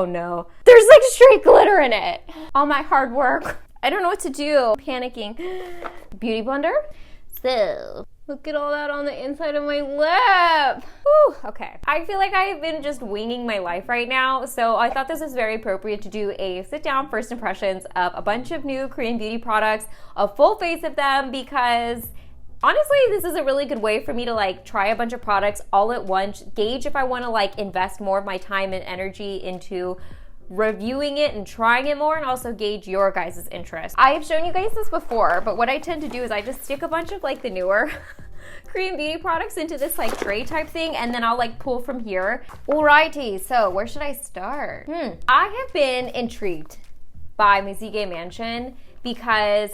Oh no, there's like straight glitter in it. All my hard work. I don't know what to do. Panicking. Beauty blender. So, look at all that on the inside of my lip. Whew, okay. I feel like I've been just winging my life right now, so I thought this was very appropriate to do a sit-down first impressions of a bunch of new Korean beauty products, a full face of them, because honestly, this is a really good way for me to like try a bunch of products all at once, gauge if I want to like invest more of my time and energy into reviewing it and trying it more, and also gauge your guys' interest. I have shown you guys this before, but what I tend to do is I just stick a bunch of like the newer Korean beauty products into this like tray type thing, and then I'll like pull from here. Alrighty, so where should I start? I have been intrigued by MUZIGAE Mansion because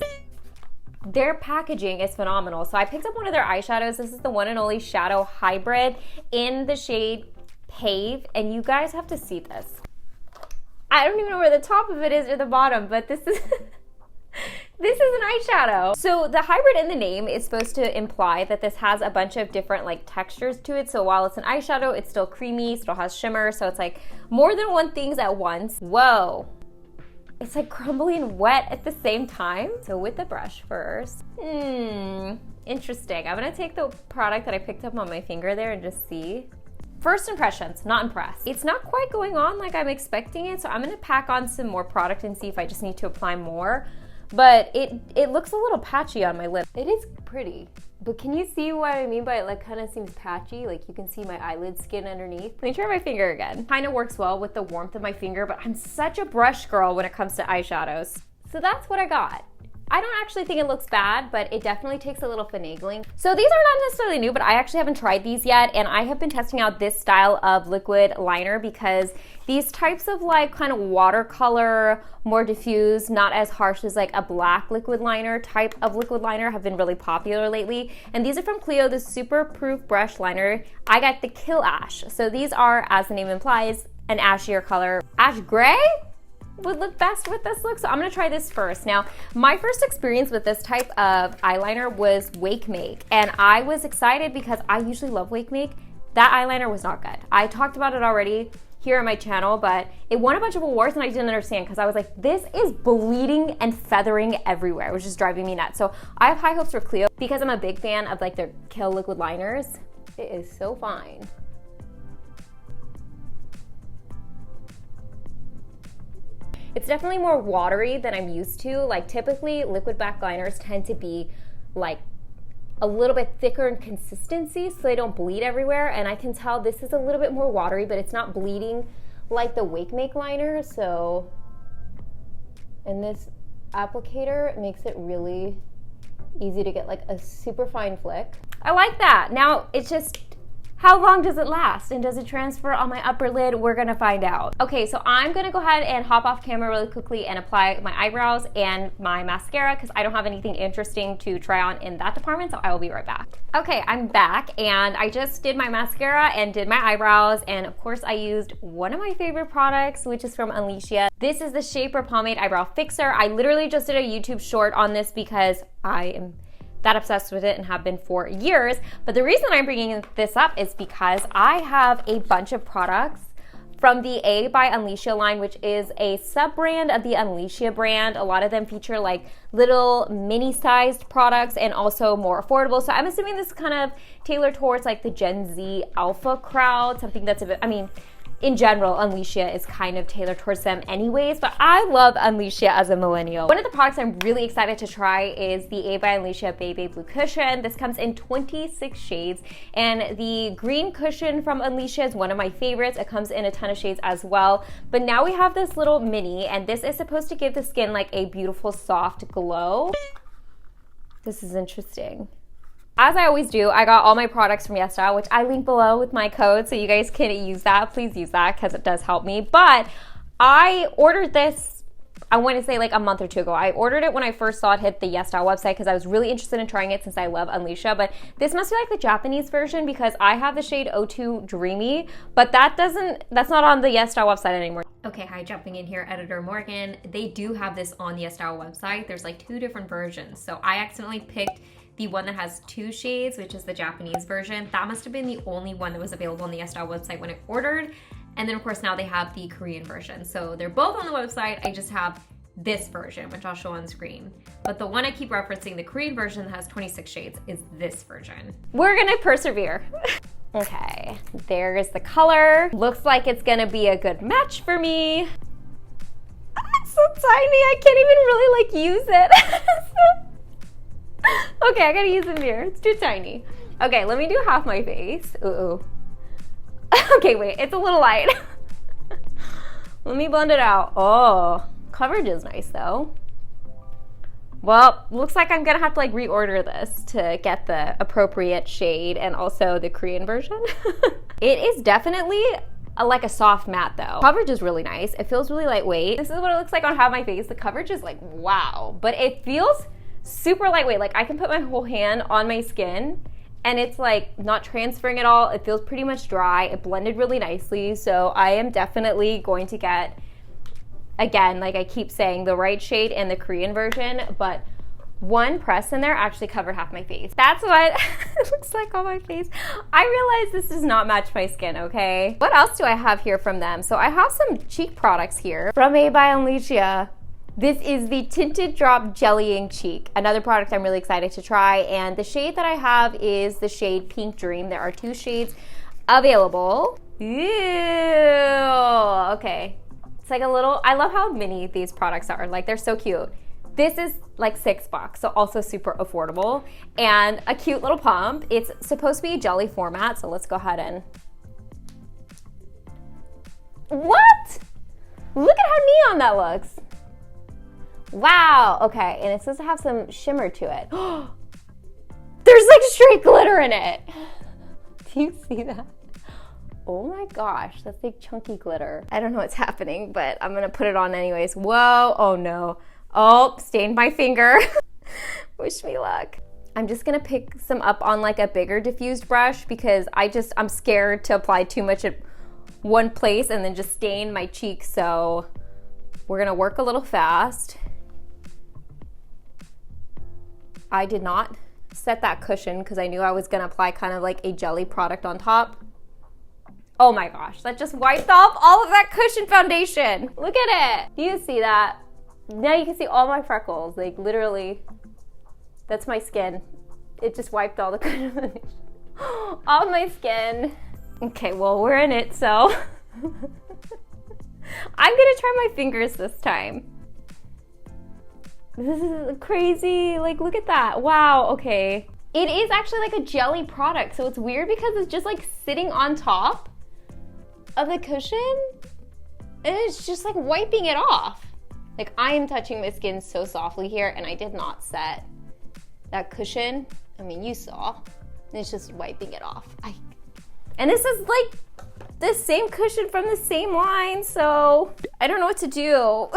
their packaging is phenomenal. So I picked up one of their eyeshadows. This is the One&Only Shadow Hybrid in the shade Pave, and you guys have to see this. I don't even know where the top of it is or the bottom, but this is this is an eyeshadow. So the hybrid in the name is supposed to imply that this has a bunch of different like textures to it. So while it's an eyeshadow, it's still creamy, still has shimmer. So it's like more than one things at once. Whoa. It's like crumbly and wet at the same time. So with the brush first. Interesting. I'm gonna take the product that I picked up on my finger there and just see. First impressions, not impressed. It's not quite going on like I'm expecting it, so I'm gonna pack on some more product and see if I just need to apply more. But it looks a little patchy on my lip. It is pretty, but can you see what I mean by it like kind of seems patchy? Like you can see my eyelid skin underneath. Let me try my finger again. Kind of works well with the warmth of my finger, but I'm such a brush girl when it comes to eyeshadows. So that's what I got. I don't actually think it looks bad, but it definitely takes a little finagling. So these are not necessarily new, but I actually haven't tried these yet, and I have been testing out this style of liquid liner because these types of like kind of watercolor, more diffuse, not as harsh as like a black liquid liner type of liquid liner have been really popular lately. And these are from Clio, the Super Proof Brush Liner. I got the Kill Ash. So these are, as the name implies, an ashier color. Ash gray would look best with this look, so I'm gonna try this first. Now, my first experience with this type of eyeliner was Wake Make, and I was excited because I usually love Wake Make. That eyeliner was not good. I talked about it already here on my channel, but it won a bunch of awards and I didn't understand because I was like, this is bleeding and feathering everywhere, which is driving me nuts. So I have high hopes for Clio because I'm a big fan of like their Kill liquid liners. It is so fine. It's definitely more watery than I'm used to. Like typically liquid back liners tend to be like a little bit thicker in consistency so they don't bleed everywhere. And I can tell this is a little bit more watery, but it's not bleeding like the Wake Make liner. So, and this applicator makes it really easy to get like a super fine flick. I like that. Now it's just, how long does it last? And does it transfer on my upper lid? We're gonna find out. Okay, so I'm gonna go ahead and hop off camera really quickly and apply my eyebrows and my mascara because I don't have anything interesting to try on in that department, so I will be right back. Okay, I'm back and I just did my mascara and did my eyebrows, and of course I used one of my favorite products, which is from Unleashia. This is the Shaper Pomade Eyebrow Fixer. I literally just did a YouTube short on this because I am that obsessed with it and have been for years. But the reason I'm bringing this up is because I have a bunch of products from the A by Unleashia line, which is a sub-brand of the Unleashia brand. A lot of them feature like little mini-sized products and also more affordable. So I'm assuming this is kind of tailored towards like the Gen Z alpha crowd, something that's a bit, I mean, in general, Unleashia is kind of tailored towards them anyways, but I love Unleashia as a millennial. One of the products I'm really excited to try is the A by Unleashia Bebe Blue Cushion. This comes in 26 shades, and the green cushion from Unleashia is one of my favorites. It comes in a ton of shades as well, but now we have this little mini, and this is supposed to give the skin like a beautiful soft glow. This is interesting. As I always do, I got all my products from YesStyle, which I link below with my code, so you guys can use that. Please use that because it does help me. But I ordered this, I want to say like a month or two ago. I ordered it when I first saw it hit the YesStyle website because I was really interested in trying it since I love Unleashia. But this must be like the Japanese version because I have the shade 02 Dreamy, but that's not on the YesStyle website anymore. Okay, hi, jumping in here, Editor Morgan. They do have this on the YesStyle website. There's like 2 different versions. So I accidentally picked the one that has 2 shades, which is the Japanese version. That must have been the only one that was available on the YesStyle website when I ordered. And then of course now they have the Korean version. So they're both on the website. I just have this version, which I'll show on screen. But the one I keep referencing, the Korean version that has 26 shades, is this version. We're gonna persevere. Okay, there's the color. Looks like it's gonna be a good match for me. It's so tiny, I can't even really like use it. Okay, I gotta use the mirror, it's too tiny. Okay, let me do half my face. Ooh. Okay, wait, it's a little light. Let me blend it out. Oh, coverage is nice though. Well, looks like I'm gonna have to like reorder this to get the appropriate shade and also the Korean version. It is definitely like a soft matte though. Coverage is really nice. It feels really lightweight. This is what it looks like on half my face. The coverage is like, wow. But it feels super lightweight. Like I can put my whole hand on my skin and it's like not transferring at all. It feels pretty much dry. It blended really nicely. So I am definitely going to get, again, like I keep saying, the right shade in the Korean version, but one press in there actually covered half my face. That's what it looks like on my face. I realize this does not match my skin, okay? What else do I have here from them? So I have some cheek products here from Pave by Unleashia. This is the Tinted Drop Jellying Cheek, another product I'm really excited to try, and the shade that I have is the shade Pink Dream. There are 2 shades available. Ew, okay. It's like a little, I love how mini these products are. Like they're so cute. This is like $6, so also super affordable. And a cute little pump. It's supposed to be jelly format, so let's go ahead and. What? Look at how neon that looks. Wow, okay, and it's supposed to have some shimmer to it. There's like straight glitter in it. Do you see that? Oh my gosh, that's like chunky glitter. I don't know what's happening, but I'm gonna put it on anyways. Whoa, oh no. Oh, stained my finger. Wish me luck. I'm just gonna pick some up on like a bigger diffused brush because I'm scared to apply too much at one place and then just stain my cheek. So we're gonna work a little fast. I did not set that cushion because I knew I was gonna apply kind of like a jelly product on top. Oh my gosh, that just wiped off all of that cushion foundation. Look at it. Do you see that? Now you can see all my freckles. Like literally, that's my skin. It just wiped all the cushion foundation off my skin. Okay, well, we're in it, so. I'm gonna try my fingers this time. This is crazy. Like, look at that. Wow, okay. It is actually like a jelly product, so it's weird because it's just like sitting on top of the cushion and it's just like wiping it off. Like I am touching my skin so softly here and I did not set that cushion. I mean, you saw. And it's just wiping it off. And this is like the same cushion from the same line, so I don't know what to do.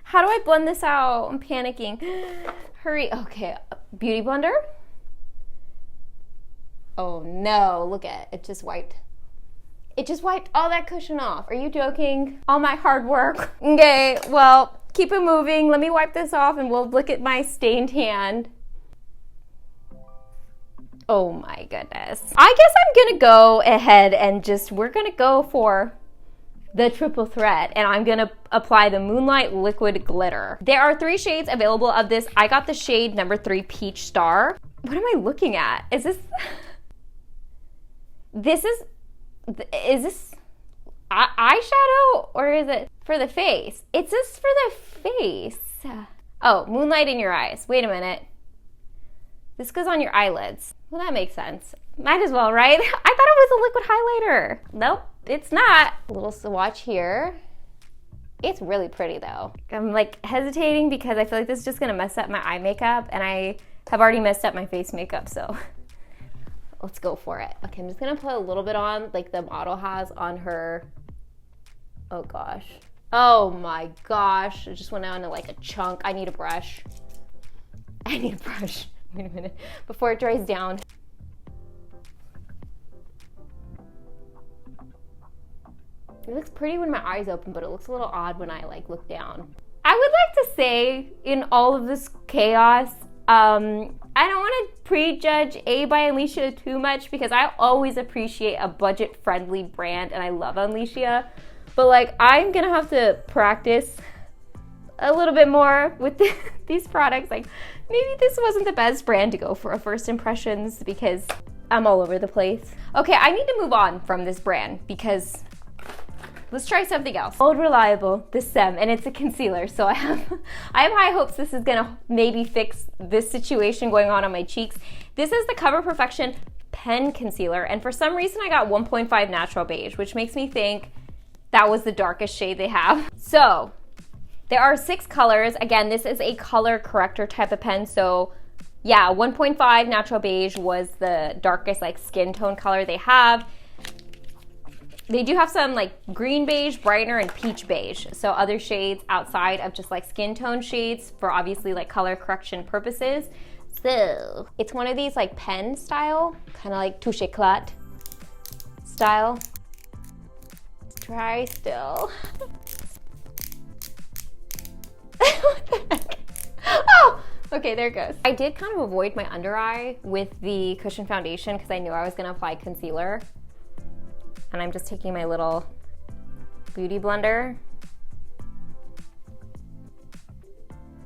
How do I blend this out? I'm panicking. Hurry. Okay, beauty blender. Oh no, look at it. It just wiped all that cushion off. Are you joking? All my hard work. Okay, well, keep it moving. Let me wipe this off and we'll look at my stained hand. Oh my goodness. I guess I'm gonna go ahead and we're gonna go for the triple threat and I'm gonna apply the Moonlight Liquid Glitter. There are 3 shades available of this. I got the shade number 3 Peach Star. What am I looking at? Is this eyeshadow or is it for the face? It's just for the face. Oh, Moonlight in your eyes. Wait a minute. This goes on your eyelids. Well, that makes sense. Might as well, right? I thought it was a liquid highlighter. Nope, it's not. A little swatch here. It's really pretty though. I'm like hesitating because I feel like this is just gonna mess up my eye makeup and I have already messed up my face makeup, so let's go for it. Okay, I'm just gonna put a little bit on like the model has on her. Oh gosh. Oh my gosh. It just went down to like a chunk. I need a brush. Wait a minute. Before it dries down. It looks pretty when my eyes open, but it looks a little odd when I like look down. I would like to say in all of this chaos, I don't want to prejudge A by Unleashia too much because I always appreciate a budget-friendly brand and I love Unleashia. But like, I'm gonna have to practice a little bit more with these products. Like, maybe this wasn't the best brand to go for a first impressions because I'm all over the place. Okay, I need to move on from this brand because let's try something else. Old reliable, the Saem, and it's a concealer. So I have high hopes this is gonna maybe fix this situation going on my cheeks. This is the Cover Perfection Pen Concealer, and for some reason I got 1.5 Natural Beige, which makes me think that was the darkest shade they have. So there are 6 colors. Again, this is a color corrector type of pen. So yeah, 1.5 Natural Beige was the darkest like skin tone color they have. They do have some like green beige, brightener, and peach beige. So other shades outside of just like skin tone shades for obviously like color correction purposes. So it's one of these like pen style, kind of like touche éclat style. Let's try still. What the heck? Oh, okay, there it goes. I did kind of avoid my under eye with the cushion foundation because I knew I was gonna apply concealer. And I'm just taking my little beauty blender.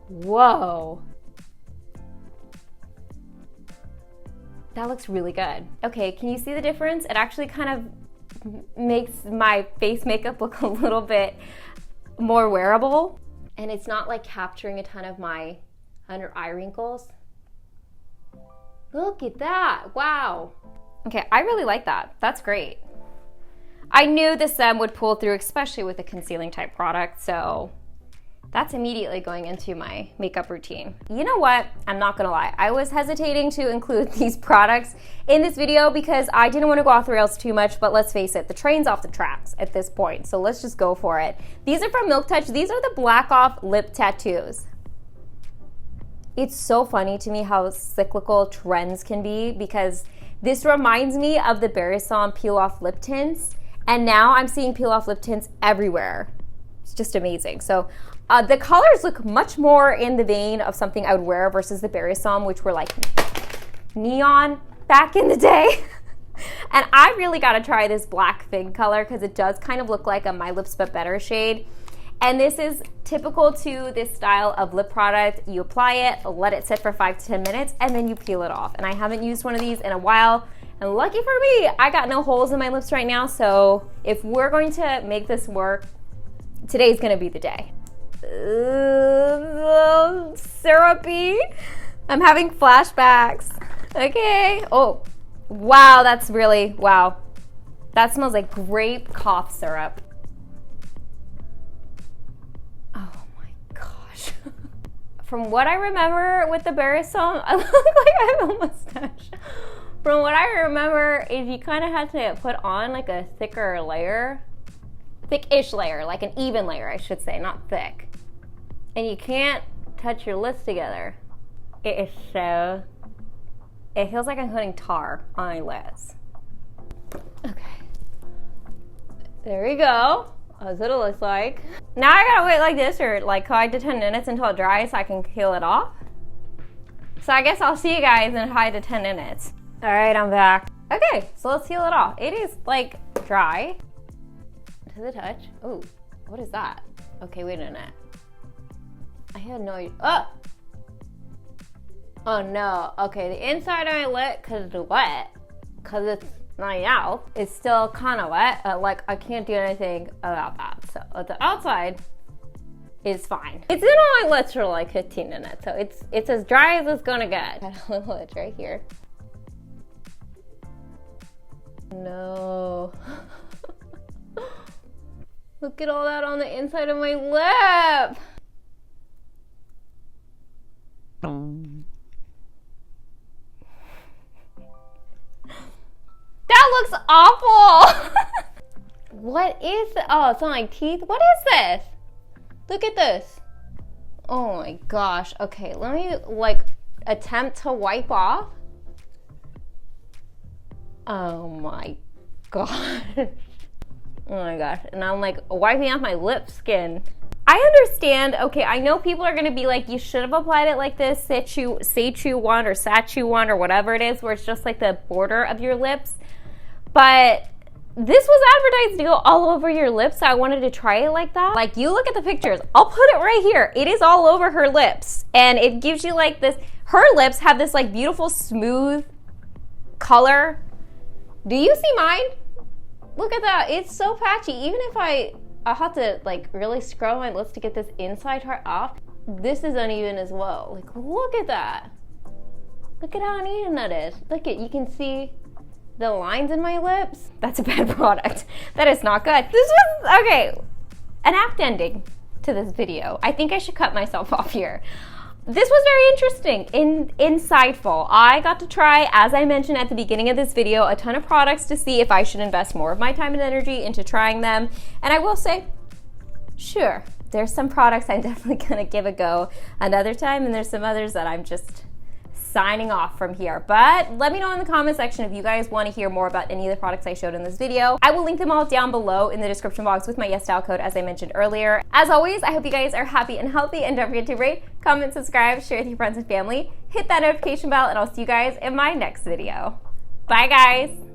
Whoa. That looks really good. Okay, can you see the difference? It actually kind of makes my face makeup look a little bit more wearable. And it's not like capturing a ton of my under eye wrinkles. Look at that, wow. Okay, I really like that, that's great. I knew the Saem would pull through, especially with a concealing type product, so that's immediately going into my makeup routine. You know what? I'm not gonna lie. I was hesitating to include these products in this video because I didn't want to go off the rails too much, but let's face it, the train's off the tracks at this point, so let's just go for it. These are from Milk Touch. These are the Black Off Lip Tattoos. It's so funny to me how cyclical trends can be because this reminds me of the Berry Balm Peel Off Lip Tints. And now I'm seeing peel off lip tints everywhere. It's just amazing. So the colors look much more in the vein of something I would wear versus the Berry Balm, which were like neon back in the day. And I really gotta try this Black Fig color because it does kind of look like a My Lips But Better shade. And this is typical to this style of lip product. You apply it, let it sit for 5 to 10 minutes, and then you peel it off. And I haven't used one of these in a while. And lucky for me, I got no holes in my lips right now, so if we're going to make this work, today's gonna be the day. Syrupy. I'm having flashbacks. Okay. Oh, wow, that's really, wow. That smells like grape cough syrup. Oh my gosh. From what I remember with the Berry Balm, I look like I have a mustache. From what I remember is you kind of had to put on like a thicker layer, thick-ish layer, like an even layer, I should say, not thick. And you can't touch your lips together. It is so, it feels like I'm putting tar on my lips. Okay. There we go. That's what it looks like. Now I gotta wait like this for like 5 to 10 minutes until it dries so I can peel it off. So I guess I'll see you guys in 5 to 10 minutes. All right, I'm back. Okay, so let's peel it off. It is like dry to the touch. Oh, what is that? Okay, wait a minute. I had no idea. Oh no. Okay, the inside of my lip, cause it's wet, cause it's not out, it's still kind of wet. Like I can't do anything about that. So the outside is fine. It's been on my lips for like 15 minutes, so it's as dry as it's gonna get. Got a little itch right here. No. Look at all that on the inside of my lip. That looks awful. What is it? Oh, it's on my teeth. What is this? Look at this. Oh my gosh. Okay, let me like attempt to wipe off. Oh my gosh. Oh my gosh. And I'm like wiping off my lip skin. I understand, okay, I know people are going to be like, you should have applied it like this, Seichu one or Sachu one or whatever it is, where it's just like the border of your lips. But this was advertised to go all over your lips, so I wanted to try it like that. Like, you look at the pictures. I'll put it right here. It is all over her lips. And it gives you like this, her lips have this like beautiful smooth color. Do you see mine? Look at that. It's so patchy. Even if I'll have to like really scrub my lips to get this inside part off. This is uneven as well. Like, look at that. Look at how uneven that is. Look at, you can see the lines in my lips. That's a bad product. That is not good. This was, okay, an act ending to this video. I think I should cut myself off here. This was very interesting, insightful. I got to try, as I mentioned at the beginning of this video, a ton of products to see if I should invest more of my time and energy into trying them. And I will say, sure, there's some products I'm definitely gonna give a go another time, and there's some others that I'm just signing off from here. But let me know in the comment section if you guys want to hear more about any of the products I showed in this video. I will link them all down below in the description box with my yes style code, as I mentioned earlier. As always, I hope you guys are happy and healthy, and don't forget to rate, comment, subscribe, share with your friends and family, hit that notification bell, and I'll see you guys in my next video. Bye guys.